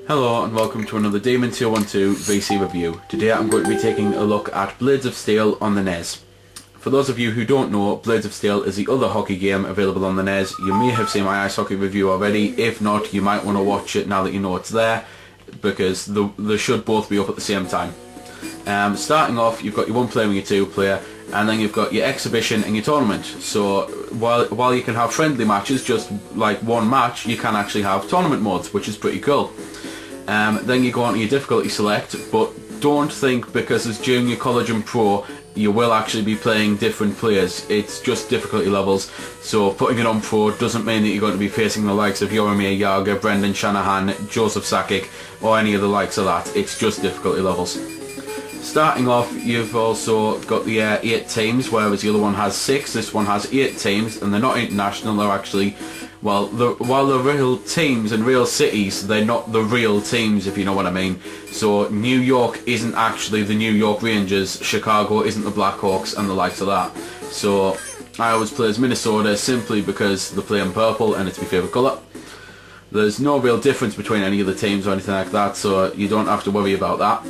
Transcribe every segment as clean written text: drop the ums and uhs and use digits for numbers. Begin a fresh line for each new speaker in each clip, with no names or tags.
Hello and welcome to another Demon 212 VC review. Today I'm going to be taking a look at Blades of Steel on the NES. For those of you who don't know, Blades of Steel is the other hockey game available on the NES. You may have seen my ice hockey review already. If not, you might want to watch it now that you know it's there, because they should both be up at the same time. Starting off, you've got your 1 player and your 2 player, and then you've got your exhibition and your tournament. So while you can have friendly matches, just like one match, you can actually have tournament modes, which is pretty cool. Then you go on to your difficulty select, but don't think because it's junior, college and pro you will actually be playing different players. It's just difficulty levels, so putting it on pro doesn't mean that you're going to be facing the likes of Jaromir Jagr, Brendan Shanahan, Joseph Sakic or any of the likes of that. It's just difficulty levels. Starting off, you've also got the 8 teams, whereas the other one has 6. This one has 8 teams, and they're not international. They're actually, while they're real teams and real cities, they're not the real teams, if you know what I mean. So New York isn't actually the New York Rangers, Chicago isn't the Blackhawks, and the likes of that. So I always play as Minnesota simply because they play in purple and it's my favourite colour. There's no real difference between any of the teams or anything like that, so you don't have to worry about that.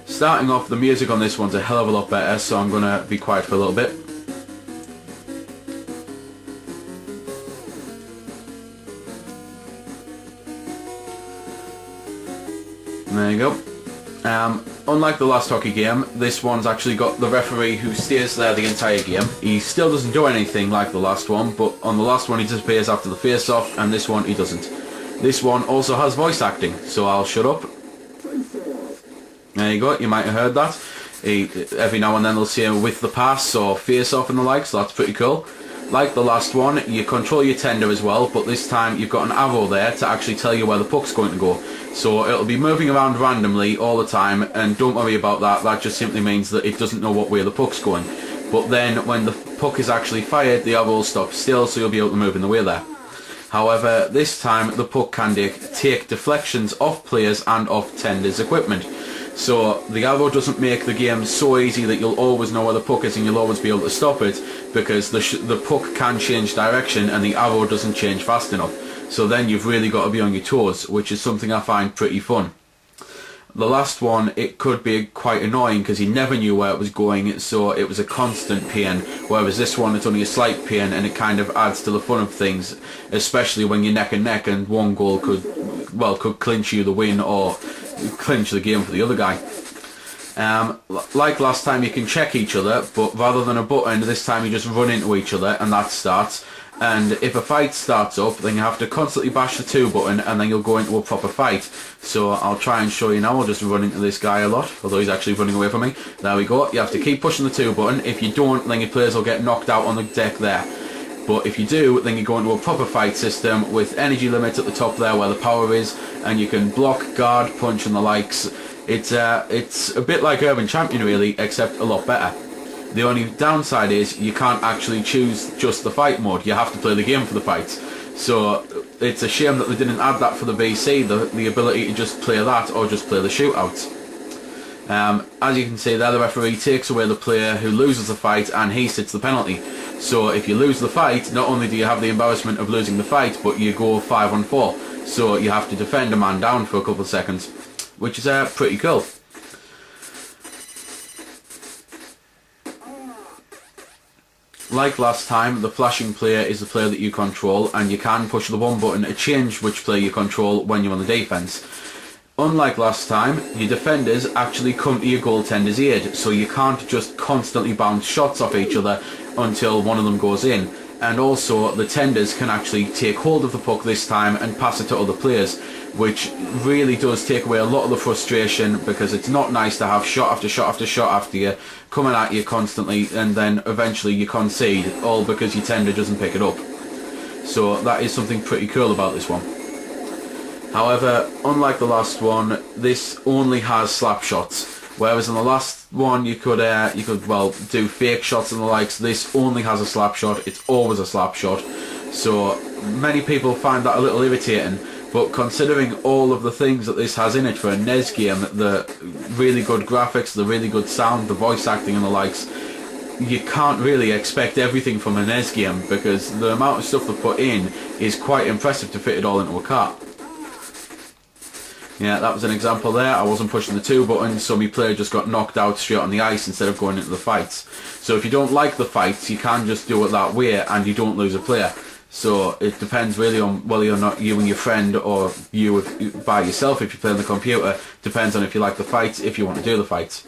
Starting off, the music on this one's a hell of a lot better, so I'm going to be quiet for a little bit. There you go. Unlike the last hockey game, this one's actually got the referee who stays there the entire game. He still doesn't do anything like the last one, but on the last one he disappears after the face-off, and this one he doesn't. This one also has voice acting, so I'll shut up. There you go, you might have heard that. Every now and then they'll say with the pass or face off and the like, so that's pretty cool. Like the last one, you control your tender as well, but this time you've got an arrow there to actually tell you where the puck's going to go. So it'll be moving around randomly all the time, and don't worry about that, that just simply means that it doesn't know what way the puck's going. But then when the puck is actually fired, the arrow will stop still, so you'll be able to move in the way there. However, this time the puck can take deflections off players and off tenders' equipment. So the arrow doesn't make the game so easy that you'll always know where the puck is and you'll always be able to stop it, because the puck can change direction and the arrow doesn't change fast enough. So then you've really got to be on your toes, which is something I find pretty fun. The last one, it could be quite annoying because you never knew where it was going, so it was a constant pain, whereas this one it's only a slight pain and it kind of adds to the fun of things, especially when you're neck and neck and one goal could clinch you the win or clinch the game for the other guy. Like last time, you can check each other, but rather than a button, this time you just run into each other and that starts. And if a fight starts up, then you have to constantly bash the 2 button and then you'll go into a proper fight. So I'll try and show you now. I'll just run into this guy a lot, although he's actually running away from me. There we go. You have to keep pushing the 2 button. If you don't, then your players will get knocked out on the deck there. But if you do, then you go into a proper fight system with energy limits at the top there where the power is, and you can block, guard, punch and the likes. It's a bit like Urban Champion really, except a lot better. The only downside is you can't actually choose just the fight mode, you have to play the game for the fights. So it's a shame that they didn't add that for the VC, the ability to just play that or just play the shootouts. As you can see there, the referee takes away the player who loses the fight and he sits the penalty. So if you lose the fight, not only do you have the embarrassment of losing the fight, but you go 5 on 4. So you have to defend a man down for a couple of seconds, which is pretty cool. Like last time, the flashing player is the player that you control, and you can push the 1 button to change which player you control when you're on the defence. Unlike last time, your defenders actually come to your goaltender's aid, so you can't just constantly bounce shots off each other until one of them goes in. And also, the tenders can actually take hold of the puck this time and pass it to other players, which really does take away a lot of the frustration, because it's not nice to have shot after shot after shot after you coming at you constantly, and then eventually you concede, all because your tender doesn't pick it up. So that is something pretty cool about this one. However, unlike the last one, this only has slap shots, whereas in the last one you could do fake shots and the likes. This only has a slap shot. It's always a slap shot, so many people find that a little irritating. But considering all of the things that this has in it for a NES game, the really good graphics, the really good sound, the voice acting and the likes, you can't really expect everything from a NES game, because the amount of stuff they put in is quite impressive to fit it all into a cart. Yeah, that was an example there. I wasn't pushing the 2 buttons, so my player just got knocked out straight on the ice instead of going into the fights. So if you don't like the fights, you can just do it that way and you don't lose a player. So it depends really on whether or not you and your friend, or you by yourself if you play on the computer. Depends on if you like the fights, if you want to do the fights.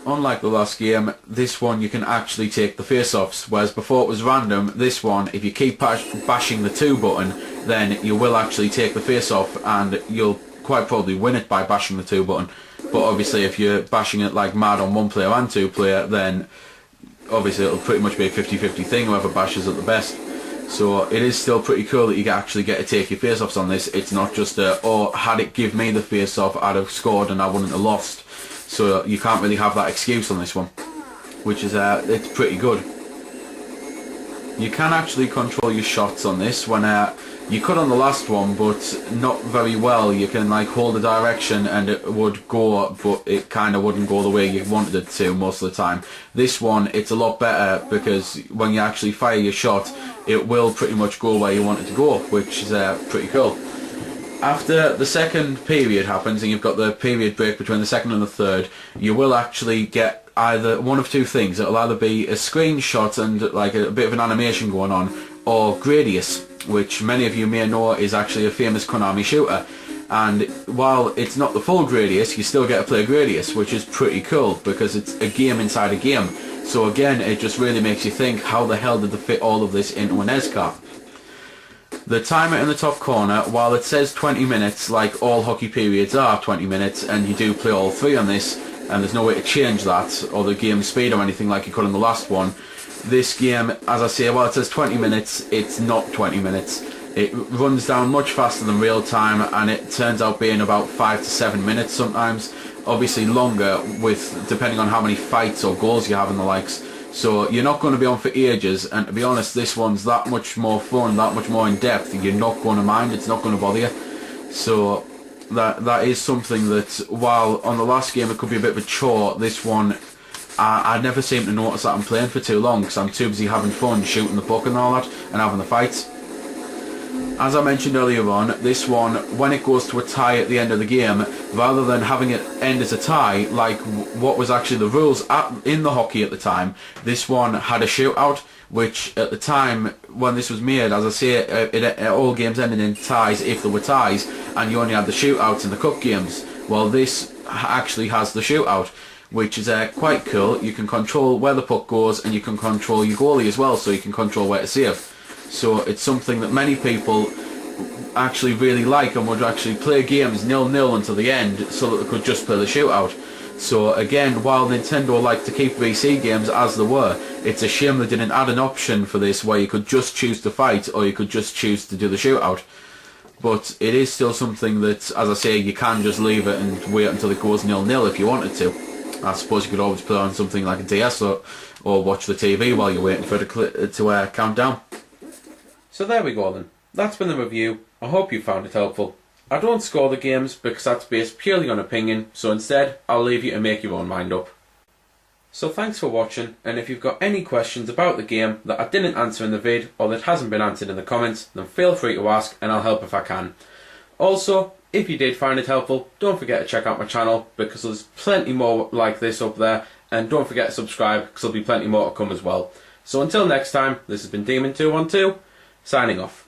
Unlike the last game, this one you can actually take the face-offs, whereas before it was random. This one, if you keep bashing the 2 button, then you will actually take the face-off, and you'll quite probably win it by bashing the 2 button. But obviously if you're bashing it like mad on 1 player and 2 player, then obviously it'll pretty much be a 50-50 thing, whoever bashes it the best. So it is still pretty cool that you actually get to take your face-offs on this. It's not just oh, had it give me the face-off, I'd have scored and I wouldn't have lost. So you can't really have that excuse on this one, which is it's pretty good. You can actually control your shots on this when you could on the last one, but not very well. You can like hold the direction and it would go, but it kind of wouldn't go the way you wanted it to most of the time. This one, it's a lot better, because when you actually fire your shot, it will pretty much go where you want it to go, which is pretty cool. After the second period happens, and you've got the period break between the second and the third, you will actually get either one of 2 things. It'll either be a screenshot and like a bit of an animation going on, or Gradius, which many of you may know is actually a famous Konami shooter. And while it's not the full Gradius, you still get to play Gradius, which is pretty cool because it's a game inside a game. So again, it just really makes you think, how the hell did they fit all of this into an NES cart? The timer in the top corner, while it says 20 minutes, like all hockey periods are 20 minutes, and you do play all 3 on this, and there's no way to change that, or the game speed or anything like you could in the last one. This game, as I say, while it says 20 minutes, it's not 20 minutes. It runs down much faster than real time, and it turns out being about 5 to 7 minutes sometimes. Obviously longer, with depending on how many fights or goals you have and the likes. So you're not going to be on for ages, and to be honest, this one's that much more fun, that much more in depth. You're not going to mind, it's not going to bother you. So that is something that, while on the last game it could be a bit of a chore, this one I never seem to notice that I'm playing for too long, because I'm too busy having fun, shooting the puck and all that, and having the fights. As I mentioned earlier on, this one, when it goes to a tie at the end of the game, rather than having it end as a tie, like what was actually the rules in the hockey at the time, this one had a shootout, which at the time when this was made, as I say, all games ended in ties if there were ties, and you only had the shootouts in the cup games. Well, this actually has the shootout, which is quite cool. You can control where the puck goes, and you can control your goalie as well, so you can control where to save. So it's something that many people actually really like, and would actually play games 0-0 until the end, so that they could just play the shootout. So again, while Nintendo liked to keep VC games as they were, it's a shame they didn't add an option for this where you could just choose to fight, or you could just choose to do the shootout. But it is still something that, as I say, you can just leave it and wait until it goes 0-0 if you wanted to. I suppose you could always play on something like a DS, or watch the TV while you're waiting for it to count down. So there we go then. That's been the review. I hope you found it helpful. I don't score the games because that's based purely on opinion, so instead I'll leave you to make your own mind up. So thanks for watching, and if you've got any questions about the game that I didn't answer in the vid, or that hasn't been answered in the comments, then feel free to ask and I'll help if I can. Also, if you did find it helpful, don't forget to check out my channel, because there's plenty more like this up there, and don't forget to subscribe because there'll be plenty more to come as well. So until next time, this has been Demon212, signing off.